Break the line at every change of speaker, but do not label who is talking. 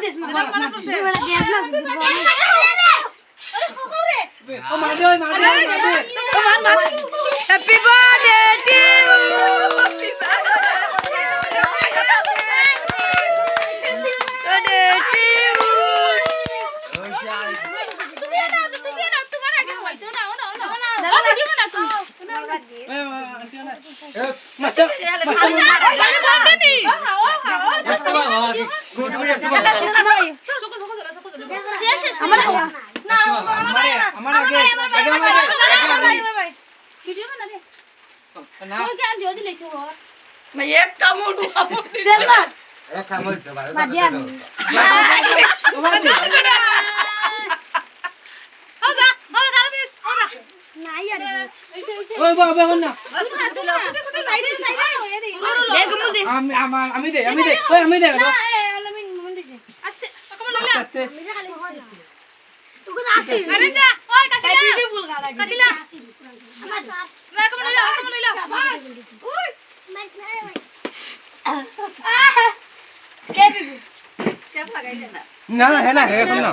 this মা মনে পড়ছে
ও মার দে মার হ্যাপি বার্থডে টু আমি দে আস্তে
আরে যা ওই কাশিলা
না না হ্যাঁ না